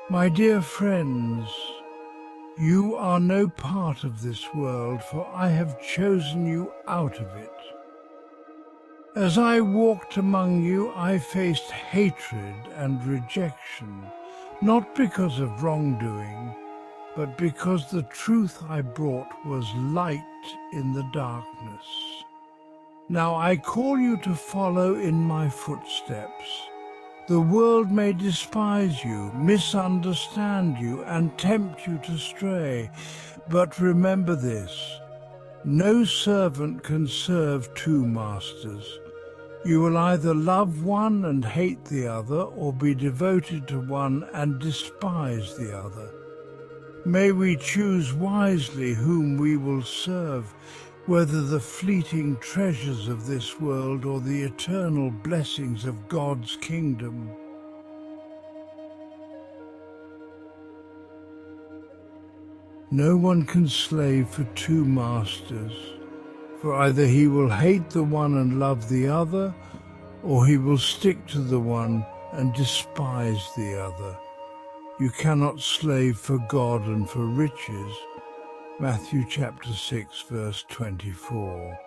My dear friends, you are no part of this world, for I have chosen you out of it. As I walked among you, I faced hatred and rejection, not because of wrongdoing, but because the truth I brought was light in the darkness. Now I call you to follow in my footsteps. The world may despise you, misunderstand you, and tempt you to stray. But remember this, no servant can serve two masters. You will either love one and hate the other, or be devoted to one and despise the other. May we choose wisely whom we will serve, whether the fleeting treasures of this world or the eternal blessings of God's kingdom. No one can slave for two masters, for either he will hate the one and love the other, or he will stick to the one and despise the other. You cannot slave for God and for riches. Matthew chapter 6, verse 24.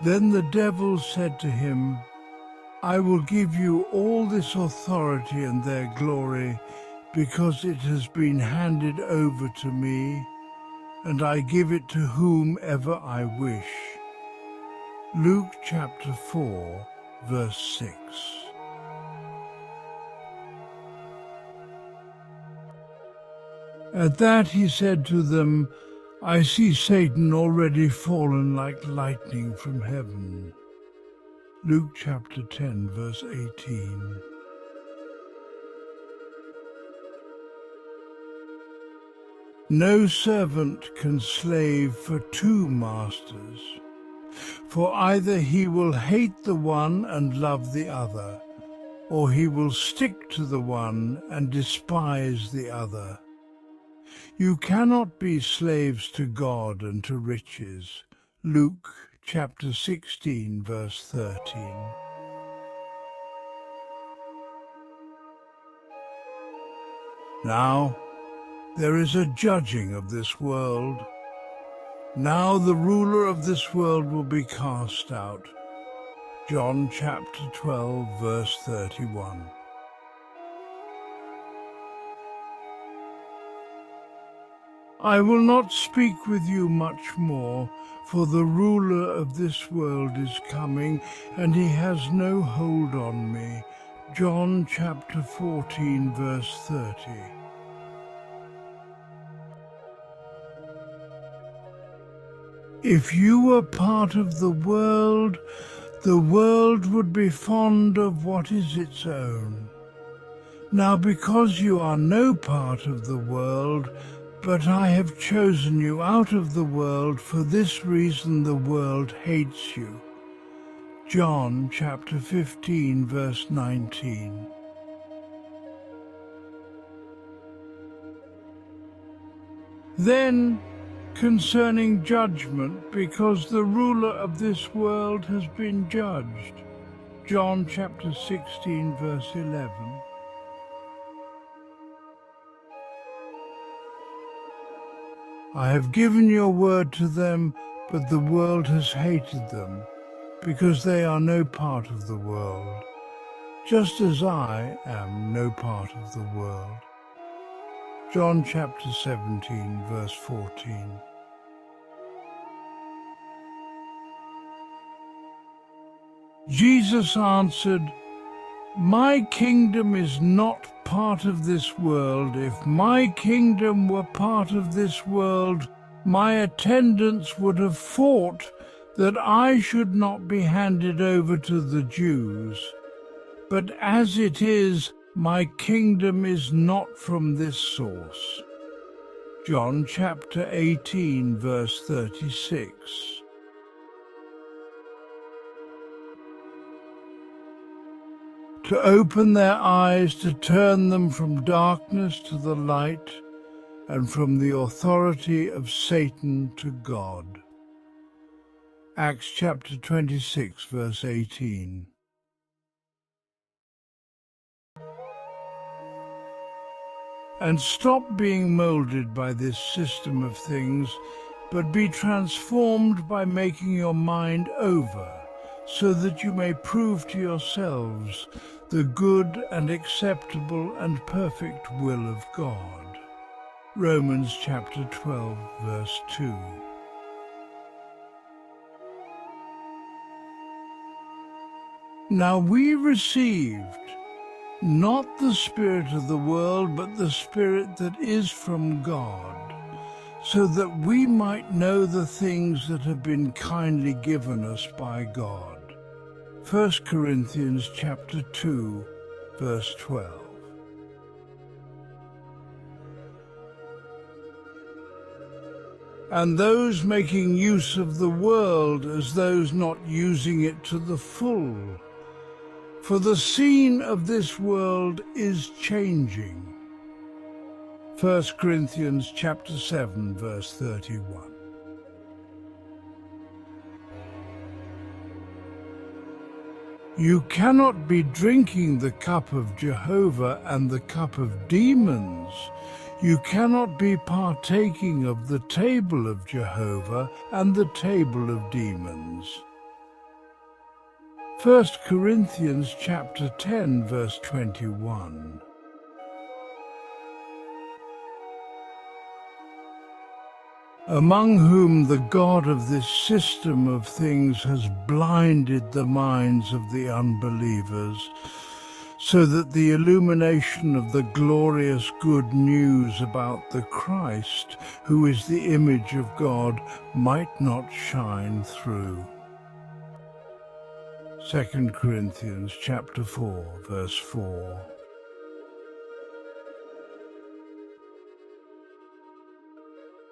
Then the devil said to him, I will give you all this authority and their glory, because it has been handed over to me, and I give it to whomever I wish. Luke chapter 4, verse 6. At that he said to them, I see Satan already fallen like lightning from heaven. Luke chapter 10, verse 18. No servant can slave for two masters, for either he will hate the one and love the other, or he will stick to the one and despise the other. You cannot be slaves to God and to riches. Luke chapter 16, verse 13. Now there is a judging of this world. Now the ruler of this world will be cast out. John chapter 12, verse 31. I will not speak with you much more, for the ruler of this world is coming, and he has no hold on me. John chapter 14, verse 30. If you were part of the world would be fond of what is its own. Now because you are no part of the world, but I have chosen you out of the world, for this reason the world hates you. John chapter 15, verse 19. Then, concerning judgment, because the ruler of this world has been judged. John chapter 16, verse 11. I have given your word to them, but the world has hated them, because they are no part of the world, just as I am no part of the world. John chapter 17, verse 14. Jesus answered, My kingdom is not part of this world. If my kingdom were part of this world, my attendants would have fought that I should not be handed over to the Jews. But as it is, my kingdom is not from this source. John chapter 18, verse 36. To open their eyes, to turn them from darkness to the light, and from the authority of Satan to God. Acts chapter 26, verse 18. And stop being molded by this system of things, but be transformed by making your mind over, so that you may prove to yourselves the good and acceptable and perfect will of God. Romans chapter 12, verse 2. Now we received not the spirit of the world, but the Spirit that is from God, so that we might know the things that have been kindly given us by God. 1 Corinthians chapter 2, verse 12. And those making use of the world as those not using it to the full. For the scene of this world is changing. 1 Corinthians chapter 7, verse 31. You cannot be drinking the cup of Jehovah and the cup of demons. You cannot be partaking of the table of Jehovah and the table of demons. 1 Corinthians chapter 10, verse 21. Among whom the God of this system of things has blinded the minds of the unbelievers, so that the illumination of the glorious good news about the Christ, who is the image of God, might not shine through. 2 Corinthians chapter 4, verse 4.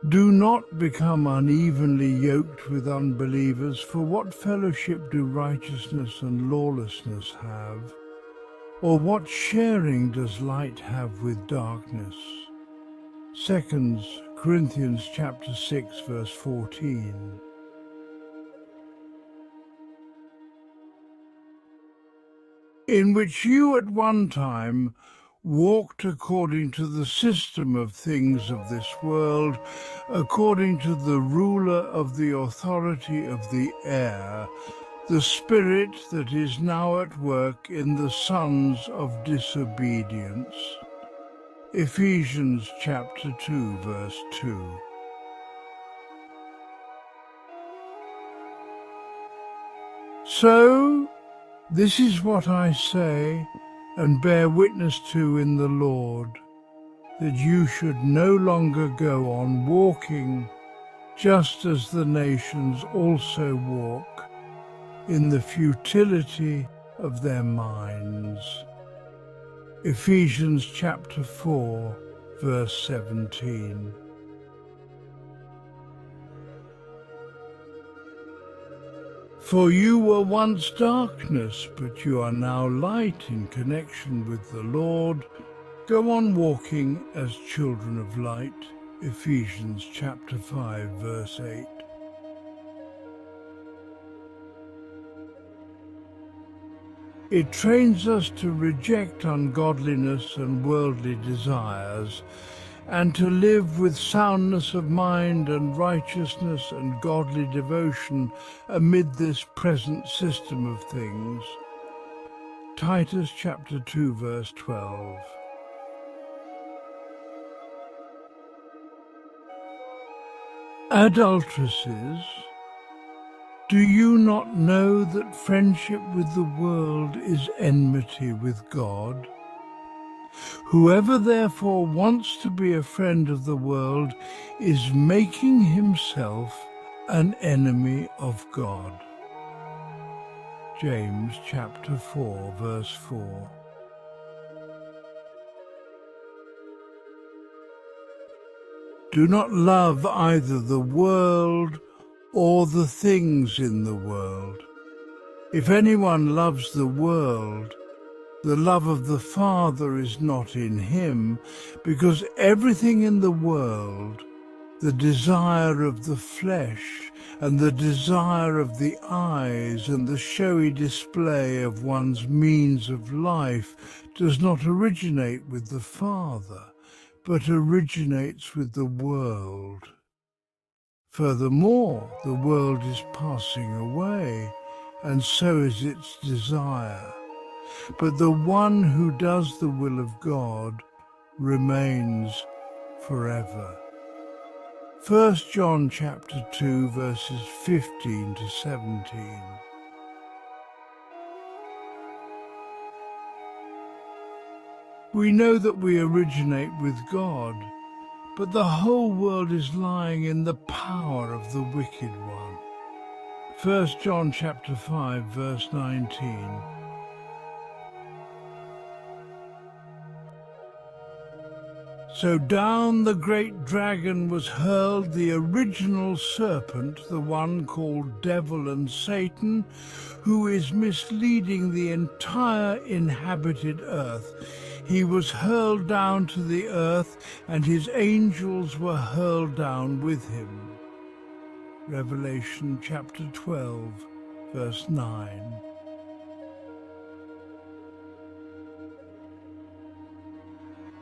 Do not become unevenly yoked with unbelievers, for what fellowship do righteousness and lawlessness have? Or what sharing does light have with darkness? 2 Corinthians chapter 6, verse 14. In which you at one time walked according to the system of things of this world, according to the ruler of the authority of the air, the spirit that is now at work in the sons of disobedience. Ephesians chapter 2, verse 2. So, this is what I say and bear witness to in the Lord, that you should no longer go on walking just as the nations also walk, in the futility of their minds. Ephesians chapter 4, verse 17. For you were once darkness, but you are now light in connection with the Lord. Go on walking as children of light. Ephesians chapter 5, verse 8. It trains us to reject ungodliness and worldly desires, and to live with soundness of mind and righteousness and godly devotion amid this present system of things. Titus chapter 2, verse 12. Adulteresses, do you not know that friendship with the world is enmity with God? Whoever therefore wants to be a friend of the world is making himself an enemy of God. James chapter 4, verse 4. Do not love either the world or the things in the world. If anyone loves the world, the love of the Father is not in him, because everything in the world, the desire of the flesh and the desire of the eyes and the showy display of one's means of life does not originate with the Father, but originates with the world. Furthermore, the world is passing away, and so is its desire. But the one who does the will of God remains forever. 1 John chapter 2, verses 15 to 17. We know that we originate with God, but the whole world is lying in the power of the wicked one. 1 John chapter 5, verse 19. So down the great dragon was hurled the original serpent, the one called Devil and Satan, who is misleading the entire inhabited earth. He was hurled down to the earth, and his angels were hurled down with him. Revelation chapter 12, verse 9.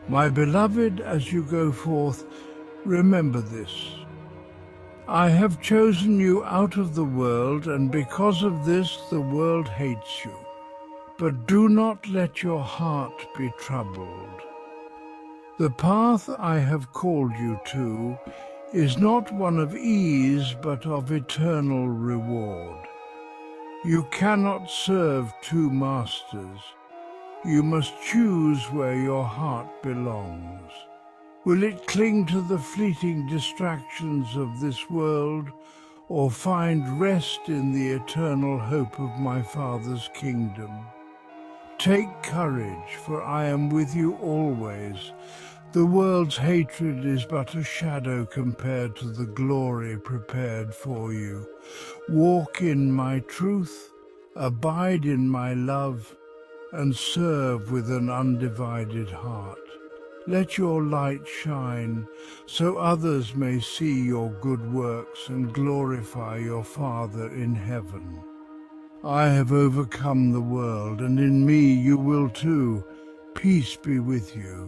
My beloved, as you go forth, remember this. I have chosen you out of the world, and because of this the world hates you. But do not let your heart be troubled. The path I have called you to is not one of ease, but of eternal reward. You cannot serve two masters. You must choose where your heart belongs. Will it cling to the fleeting distractions of this world, or find rest in the eternal hope of my Father's kingdom? Take courage, for I am with you always. The world's hatred is but a shadow compared to the glory prepared for you. Walk in my truth, abide in my love, and serve with an undivided heart. Let your light shine, so others may see your good works and glorify your Father in heaven. I have overcome the world, and in me you will too. Peace be with you.